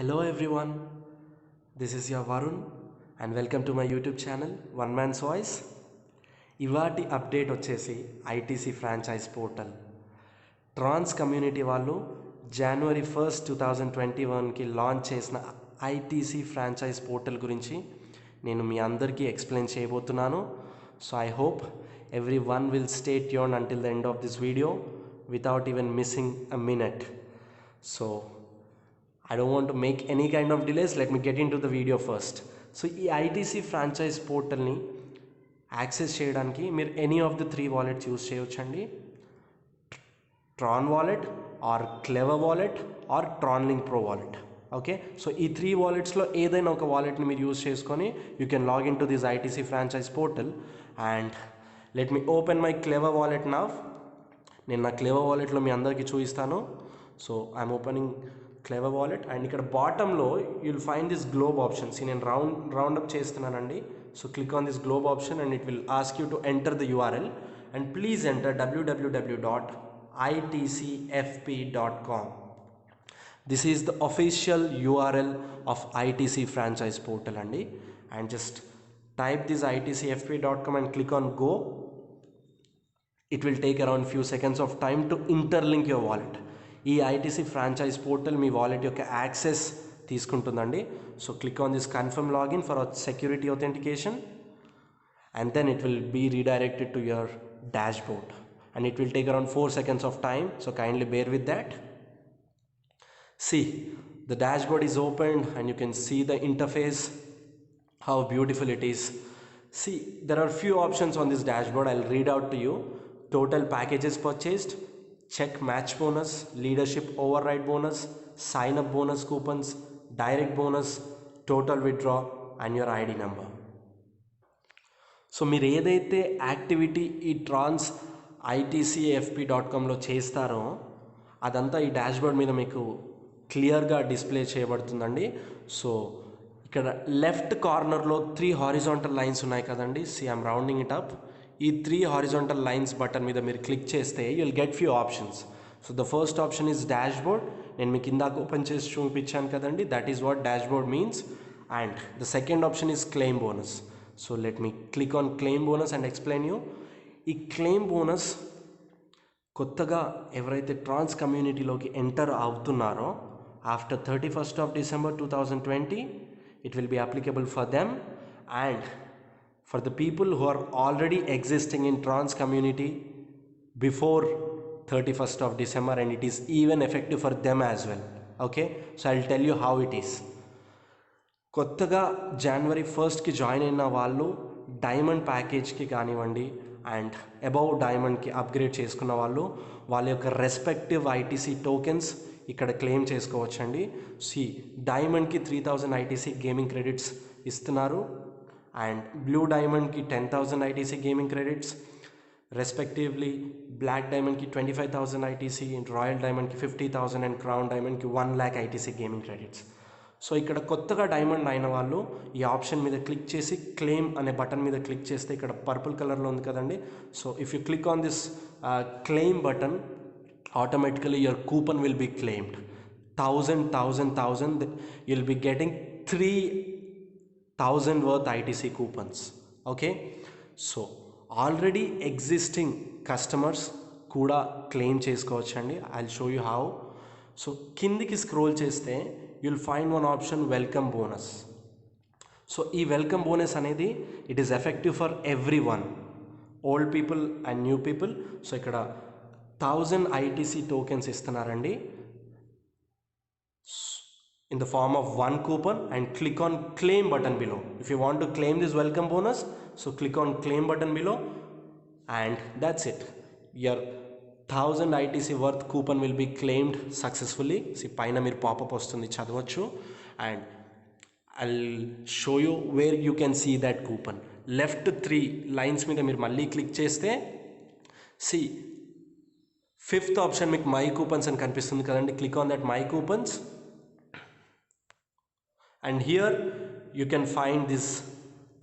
Hello everyone, this is your Varun and welcome to my YouTube channel One Man's Voice. ఇవాటి update వచ్చేసి ITC franchise portal trans community వాళ్ళు January 1st 2021కి launch చేసిన ITC franchise portal గురించి నేను మీ అందరికీ ఎక్స్ప్లెయిన్ చేయబోతున్నాను. So I hope everyone will stay tuned until the end of this video without even missing a minute. So I don't want to make any kind of delays. Let me get into the video first. So ఈ ITC franchise పోర్టల్ని access చేయడానికి మీరు any of the 3 wallets use చేయొచ్చండి. Tron wallet or Klever wallet or TronLink pro wallet. Okay, so ఈ 3 వాలెట్స్లో ఏదైనా ఒక వాలెట్ని మీరు యూస్ చేసుకొని you can log in to this ITC franchise portal. And let me open my Klever wallet now. నేను నా క్లెవర్ వాలెట్లో మీ అందరికీ చూపిస్తాను. So I'm opening Klever wallet and ఇక్కడ బాటంలో you'll find this globe options. నేను రౌండ్ అప్ చేస్తున్నానండి. So click on this globe option and it will ask you to enter the URL and please enter www.itcfp.com. This is the official URL of ITC franchise portal అండి. And just type this itcfp.com and click on go. It will take around few seconds of time to interlink your wallet. ఈ ITC franchise portal మీ wallet యొక్క access తీసుకుంటుందండి. So click on this confirm login for security authentication and then it will be redirected to your dashboard and it will take around 4 seconds of time, so kindly bear with that. See, the dashboard is opened and you can see the interface, how beautiful it is. See, there are few options on this dashboard. I'll read out to you. Total packages purchased, check match bonus, leadership override bonus, sign up bonus coupons, direct bonus, total withdraw and your ID number. So మీరు ఏదైతే activity ఈ ట్రాన్స్ itcfp.comలో చేస్తారో అదంతా ఈ dashboard మీద మీకు క్లియర్గా display చేయబడుతుందండి. So ఇక్కడ లెఫ్ట్ కార్నర్లో 3 హారిజాంటల్ లైన్స్ ఉన్నాయి కదండి. See I'm rounding it up. ఈ 3 హారిజాంటల్ లైన్స్ బటన్ మీద మీరు క్లిక్ చేస్తే you will get few options. So the first option is dashboard. నేను మీకు ఇందాక ఓపెన్ చేసి చూపించాను కదండి, that is what dashboard means. And the second option is claim bonus. So let me click on claim bonus and explain you. ఈ claim bonus కొత్తగా ఎవరైతే ట్రాన్స్ కమ్యూనిటీలోకి enter అవుతున్నారో after 31st of December 2020 it will be applicable for them and for the people who are already existing in trans community before 31st of December and it is even effective for them as well. Okay, so I'll tell you how it is. కొత్తగా January 1st join అయిన వాళ్ళు diamond ప్యాకేజ్కి కానివ్వండి and above డైమండ్కి upgrade చేసుకున్న వాళ్ళు వాళ్ళ యొక్క respective ITC tokens ఇక్కడ claim చేసుకోవచ్చండి. సి డైమండ్కి 3000 ఐటీసీ గేమింగ్ క్రెడిట్స్ ఇస్తున్నారు అండ్ బ్లూ డైమండ్కి 10,000 ITC gaming credits respectively. Black డైమండ్కి 25,000 ఐటీసీ, రాయల్ డైమండ్కి 50,000 అండ్ క్రౌన్ డైమండ్కి 1 lakh ITC gaming credits. So ఇక్కడ కొత్తగా డైమండ్ అయిన వాళ్ళు ఈ ఆప్షన్ మీద క్లిక్ చేసి క్లెయిమ్ అనే బటన్ మీద క్లిక్ చేస్తే ఇక్కడ పర్పుల్ కలర్లో ఉంది కదండి. So if you click on this claim button automatically your coupon will be claimed. 1,000 you'll be getting 3,000 worth ITC coupons. Okay, so already existing customers కూడా క్లెయిమ్ చేసుకోవచ్చండి. I'll show you how. So కిందికి scroll చేస్తే you'll find one option welcome bonus. So ఈ welcome bonus అనేది it is effective for every one, old people and new people. So ఇక్కడ 1000 ITC tokens ఇస్తున్నారండి in the form of 1 coupon and click on claim button below. If you want to claim this welcome bonus, so click on claim button below and that's it. Your 1000 ITC worth coupon will be claimed successfully. See పైన మీరు popup వస్తుంది, చదవచ్చు. and I'll show you where you can see that coupon. left 3 lines మీద మీరు మళ్ళీ click చేస్తే see 5th option మీకు my coupons అని కనిపిస్తుంది కదండి. Click on that my coupons and here you can find this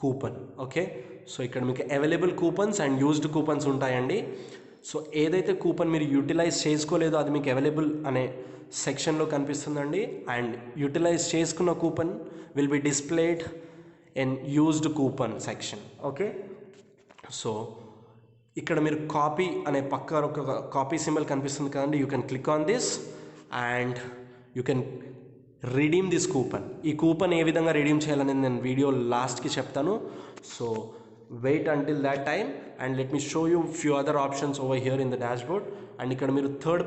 coupon. Okay, so ఇక్కడ మీకు available coupons and used coupons ఉంటాయండి. సో ఏదైతే కూపన్ మీరు యూటిలైజ్ చేసుకోలేదో అది మీకు అవైలబుల్ అనే సెక్షన్లో కనిపిస్తుందండి. అండ్ యూటిలైజ్ చేసుకున్న coupon will be displayed in used coupon section. Okay, so ఇక్కడ మీరు కాపీ అనే పక్క ఒక కాపీ సింబల్ కనిపిస్తుంది కదండి. You can click on this and you can redeem this coupon. ఈ కూపన్ ఏ విధంగా రిడీమ్ చేయాలనేది నేను వీడియో లాస్ట్కి చెప్తాను. So wait until that time and let me show you few other options over here in the dashboard. And ఇక్కడ మీరు third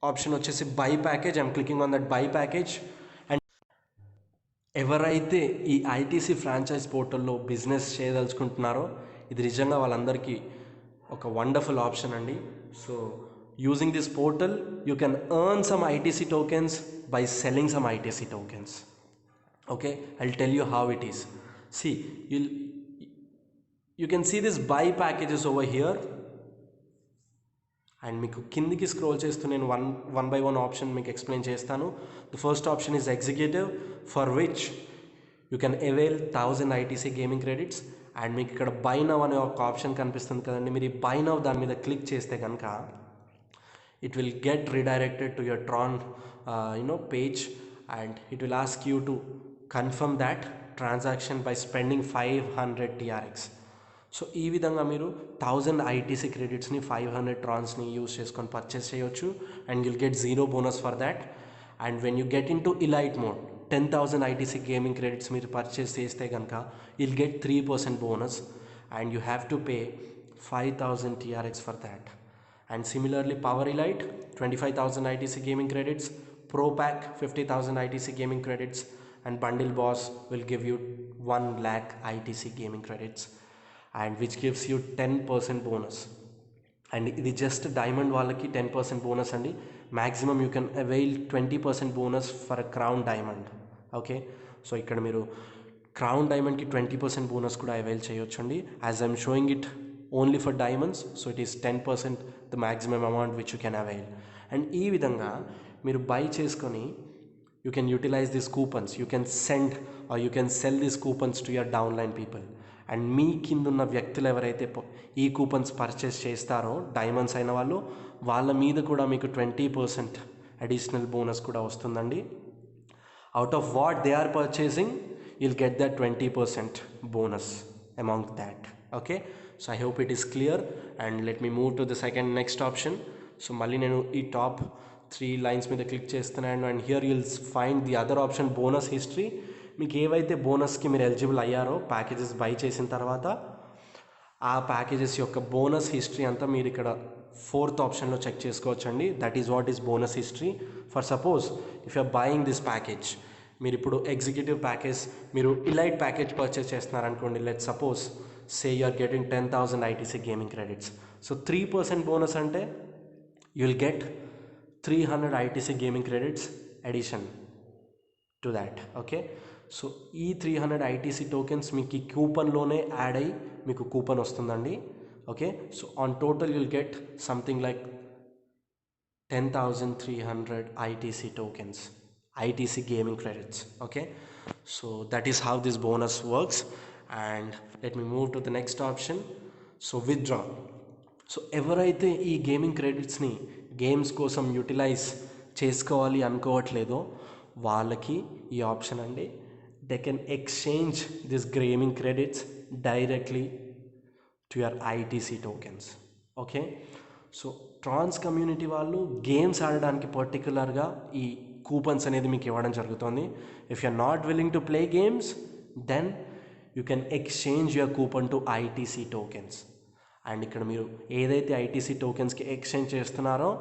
option వచ్చేసి buy package. I'm clicking on that buy package. And ఎవరైతే ఈ ITC franchise పోర్టల్లో business చేయదలుచుకుంటున్నారో ఇది నిజంగా వాళ్ళందరికీ ఒక వండర్ఫుల్ ఆప్షన్ అండి. So using this portal you can earn some ITC tokens by selling some ITC tokens. Okay, I'll tell you how it is. See, you can see this buy packages over here and మీకు కిందికి scroll చేస్తూ నేను one by one option మీకు explain చేస్తాను. The first option is executive, for which you can avail 1000 ITC gaming credits. And మీకు ఇక్కడ by now అనే ఒక ఆప్షన్ కనిపిస్తుంది కదండి. మీరు ఈ బై నవ్ దాని మీద క్లిక్ చేస్తే కనుక it will get redirected to your Tron page and it will ask you to confirm that transaction by spending 500 TRX. So ఈ విధంగా మీరు 1000 ఐటీసీ క్రెడిట్స్ని 500 ట్రాన్స్ని యూస్ చేసుకొని పర్చేస్ చేయొచ్చు and you'll get 0 bonus for that. And when you get in to elite mode 10,000 ITC gaming credits మీరు purchase చేస్తే కనుక you'll get 3% bonus and you have to pay 5,000 TRX for that. And similarly Power Elite 25,000 ITC gaming credits, Pro Pack 50,000 ITC gaming credits and Bundle Boss will give you 1 lakh ITC gaming credits and which gives you 10% bonus. And ఇది just diamond వాళ్ళకి 10% bonus అండి. Maximum you can avail 20% bonus for a crown diamond. Okay, so ఇక్కడ మీరు crown డైమండ్కి 20% bonus కూడా avail చేయొచ్చు అండి. As I'm showing it only for diamonds, so it is 10% the maximum amount which you can avail. And ఈ విధంగా మీరు buy చేసుకొని you can utilise this coupons, you can send or you can sell this coupons to your downline people. And మీ కింద ఉన్న వ్యక్తులు ఎవరైతే ఈ కూపన్స్ పర్చేస్ చేస్తారో డైమండ్స్ అయిన వాళ్ళు, వాళ్ళ మీద కూడా మీకు 20% అడిషనల్ బోనస్ కూడా వస్తుందండి. Out of what they are purchasing you'll get that 20% bonus among that. Okay, so I hope it is clear and let me move to the next option. So మళ్ళీ నేను ఈ టాప్ 3 లైన్స్ మీద click చేస్తున్నాను and here you'll find the other option bonus history. మీకు ఏవైతే బోనస్కి మీరు eligible అయ్యారో packages by చేసిన తర్వాత ఆ ప్యాకేజెస్ యొక్క బోనస్ హిస్టరీ అంతా మీరు ఇక్కడ 4th ఆప్షన్లో చెక్ చేసుకోవచ్చండి. That is what is bonus history. For suppose if you are buying this package, మీరు ఇప్పుడు ఎగ్జిక్యూటివ్ ప్యాకేజ్, మీరు ఇలైట్ ప్యాకేజ్ పర్చేస్ చేస్తున్నారనుకోండి. Let suppose say you are getting 10,000 ITC gaming credits. So 3% bonus అంటే you will get 300 ITC gaming credits addition to that. Okay, so ఈ 300 ITC tokens మీకు ఈ కూపన్లోనే add అయ్యి మీకు కూపన్ వస్తుందండి. Okay, so on total you'll get something like 10,300 ITC tokens, ITC gaming credits. Okay, so that is how this bonus works. And let me move to the next option. So withdraw. So ఎవరైతే ఈ gaming క్రెడిట్స్ని games కోసం utilise చేసుకోవాలి అనుకోవట్లేదో వాళ్ళకి ఈ option అండి. They can exchange this gaming credits directly to your ITC tokens. Okay, so trans community వాళ్ళు గేమ్స్ ఆడడానికి పర్టికులర్గా ఈ కూపన్స్ అనేది మీకు ఇవ్వడం జరుగుతుంది. If you are not willing to play games then you can exchange your coupon to ITC tokens. And ఇక్కడ మీరు ఏదైతే ఐటీసీ టోకెన్స్కి ఎక్స్చేంజ్ చేస్తున్నారో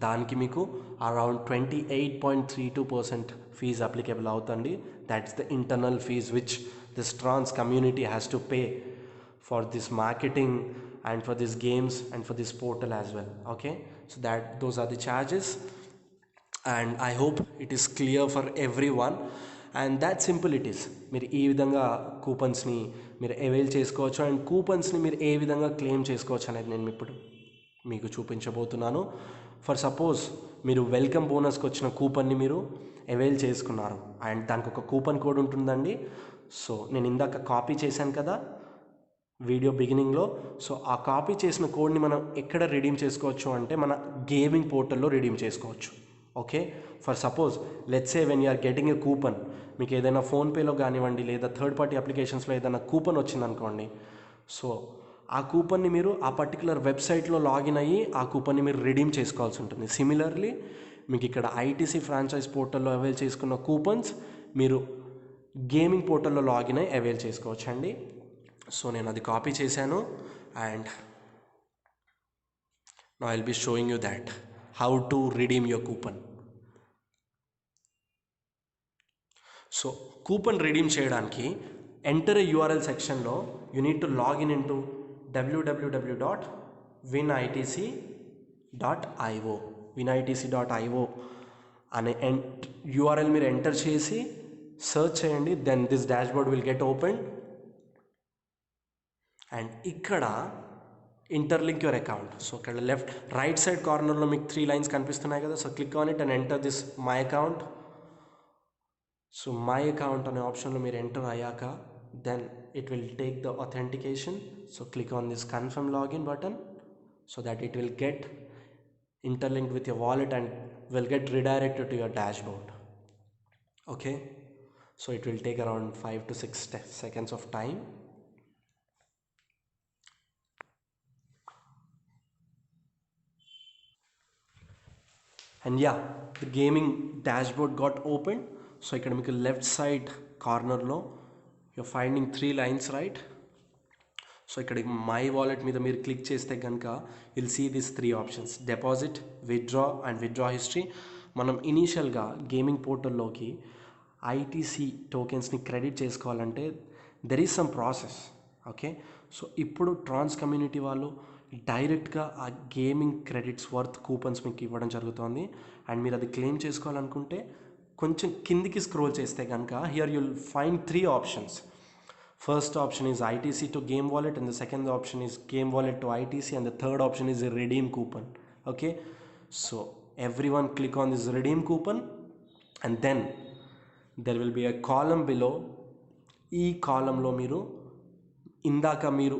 దానికి మీకు అరౌండ్ 28.32% ఫీజ్ అప్లికేబుల్ అవుతుంది. That's the internal fees which this trans community has to pay for this marketing and for these games and for this portal as well. Okay, so those are the charges and I hope it is clear for everyone and that simple it is. మీరు ఈ విధంగా కూపన్స్ని మీరు avail చేసుకోవచ్చు and కూపన్స్ని మీరు ఏ విధంగా claim చేసుకోవచ్చు అనేది నేను ఇప్పుడు మీకు చూపించబోతున్నాను. ఫర్ సపోజ్ మీరు వెల్కమ్ బోనస్కి వచ్చిన కూపన్ని మీరు అవైల్ చేసుకున్నారు అండ్ దానికి ఒక కూపన్ కోడ్ ఉంటుందండి. సో నేను ఇందాక కాపీ చేశాను కదా, వీడియో బిగినింగ్లో. సో ఆ కాపీ చేసిన కోడ్ని మనం ఎక్కడ రిడీమ్ చేసుకోవచ్చు అంటే మన గేమింగ్ పోర్టల్లో రిడీమ్ చేసుకోవచ్చు. Okay, for suppose let's say when you're getting a coupon, మీకు ఏదైనా ఫోన్పేలో కానివ్వండి లేదా థర్డ్ పార్టీ అప్లికేషన్స్లో ఏదైనా కూపన్ వచ్చిందనుకోండి, సో ఆ కూపన్ని మీరు ఆ పర్టికులర్ వెబ్సైట్లో లాగిన్ అయ్యి ఆ కూపన్ని మీరు రిడీమ్ చేసుకోవాల్సి ఉంటుంది. సిమిలర్లీ మీకు ఇక్కడ ఐటీసీ ఫ్రాంచైజ్ పోర్టల్లో అవైల్ చేసుకున్న కూపన్స్ మీరు గేమింగ్ పోర్టల్లో లాగిన్ అయ్యి అవైల్ చేసుకోవచ్చు అండి. సో నేను అది కాపీ చేశాను and now I will be showing you that how to redeem your coupon. So coupon redeem చేయడానికి ఎంటర్ ఏ యూఆర్ఎల్ సెక్షన్లో you need to login in to www.winitc.io winitc.io అనే URL మీరు enter చేసి search చేయండి. Then this dashboard will get open and ఇక్కడ interlink your account. So ఇక్కడ left right side కార్నర్లో మీకు 3 లైన్స్ కనిపిస్తున్నాయి కదా, so click on it and enter this my account. So my account అనే ఆప్షన్లో మీరు ఎంటర్ అయ్యాక then it will take the authentication. So click on this confirm login button so that it will get interlinked with your wallet and will get redirected to your dashboard. Okay, so it will take around 5 to 6 seconds of time. And yeah, the gaming dashboard got opened. So ikkada meeku left side corner lo you're finding 3 lines, right? So ఇక్కడ my wallet మీద మీరు click చేస్తే కనుక will see this 3 options: deposit, withdraw and withdraw history. మనం ఇనీషియల్గా gaming పోర్టల్లోకి ఐటీసీ టోకెన్స్ని క్రెడిట్ చేసుకోవాలంటే there is some process. Okay, so ఇప్పుడు ట్రాన్స్ కమ్యూనిటీ వాళ్ళు డైరెక్ట్గా ఆ గేమింగ్ క్రెడిట్స్ వర్త్ కూపన్స్ మీకు ఇవ్వడం జరుగుతుంది. అండ్ మీరు అది క్లెయిమ్ చేసుకోవాలనుకుంటే కొంచెం కిందికి స్క్రోల్ చేస్తే కనుక here you'll find 3 options. First option is ITC to game wallet and the second option is game wallet to ITC and the third option is a redeem coupon. Okay, so everyone click on this redeem coupon and then there will be a column below. ఈ కాలంలో మీరు ఇందాక మీరు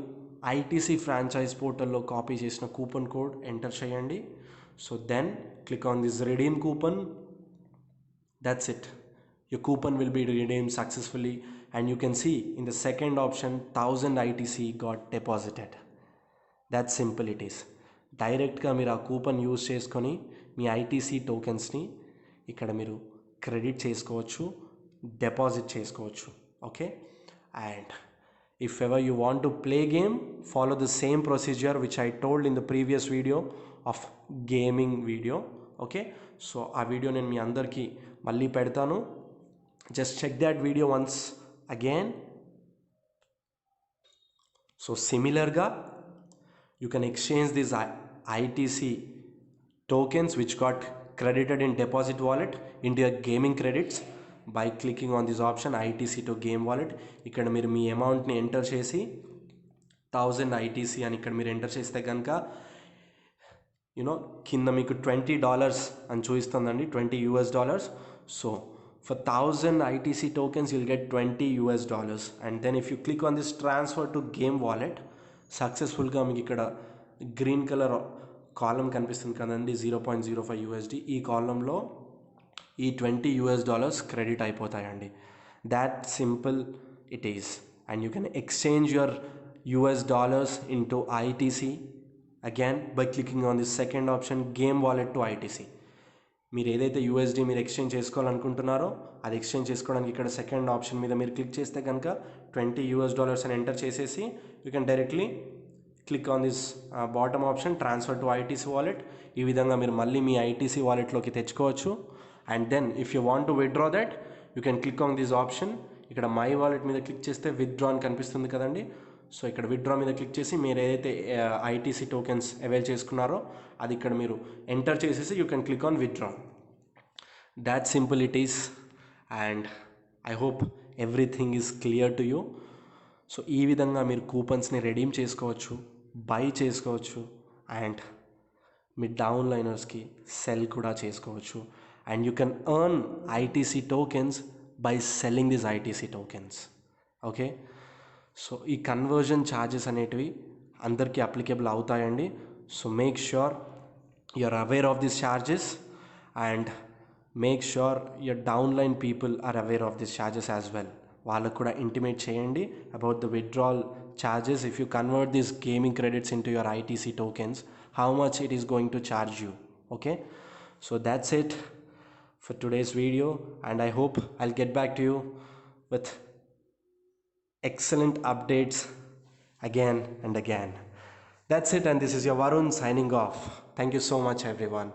ITC franchise పోర్టల్లో copy చేసిన coupon code enter చేయండి. So then click on this redeem coupon. That's it. Your coupon will be redeemed successfully and you can see in the second option 1000 ITC got deposited. That simple it is. డైరెక్ట్గా మీరు ఆ coupon use చేసుకొని మీ ITC టోకెన్స్ని ఇక్కడ మీరు credit చేసుకోవచ్చు, deposit చేసుకోవచ్చు. Okay, and if ever you want to play game follow the same procedure which I told in the previous video of gaming video. Okay, so ఆ video నేను మీ అందరికీ మళ్ళీ పెడతాను. Just check that video once again. So similarly you can exchange these ITC tokens which got credited in deposit wallet into your gaming credits by clicking on this option ITC to game wallet. ikkada meer mee amount ni enter chesi 1000 ITC ani ikkada meer enter cheste ganaka kinda meeku $20 ani chuistundandi, $20. So for 1000 ITC tokens you'll get $20. And then if you click on this transfer to game wallet, సక్సెస్ఫుల్గా మీకు ఇక్కడ green colour కాలం కనిపిస్తుంది కదండి, $0.05. ఈ కాలంలో ఈ $20 credit అయిపోతాయండి. That simple it is. And you can exchange your $US into ITC again by clicking on this second option game wallet to ITC. మీరు ఏదైతే యూఎస్డి మీరు ఎక్స్చేంజ్ చేసుకోవాలనుకుంటున్నారో అది ఎక్స్చేంజ్ చేసుకోవడానికి ఇక్కడ సెకండ్ ఆప్షన్ మీద మీరు క్లిక్ చేస్తే కనుక $20 అని ఎంటర్ చేసేసి you can directly click on this bottom option transfer to ITC wallet. ఈ విధంగా మీరు మళ్ళీ మీ ఐటీసీ వాలెట్లోకి తెచ్చుకోవచ్చు. And then if you want to withdraw that you can click on this option. ఇక్కడ మై వాలెట్ మీద క్లిక్ చేస్తే విత్డ్రా అని కనిపిస్తుంది కదండి. సో ఇక్కడ విత్డ్రా మీద క్లిక్ చేసి మీరు ఏదైతే ఐటీసీ టోకెన్స్ అవైల్ చేసుకున్నారో అది ఇక్కడ మీరు ఎంటర్ చేసేసి you can click on withdraw. That simple it is. And I hope everything is clear to you. So ఈ విధంగా మీరు కూపన్స్ని రెడీమ్ చేసుకోవచ్చు, బై చేసుకోవచ్చు అండ్ మీ డౌన్లైనర్స్కి సెల్ కూడా చేసుకోవచ్చు. And you can earn ITC tokens by selling this ITC tokens. Okay, so ఈ conversion charges అనేటివి అందరికీ అప్లికేబుల్ అవుతాయండి. So make sure you're aware of these charges and make sure your downline people are aware of these charges as well. వాళ్ళకు కూడా intimate చేయండి about the withdrawal charges. If you convert these gaming credits into your ITC tokens, how much it is going to charge you. Okay, so that's it for today's video, and I hope I'll get back to you with excellent updates again and again. That's it, and this is your Varun signing off. Thank you so much, everyone.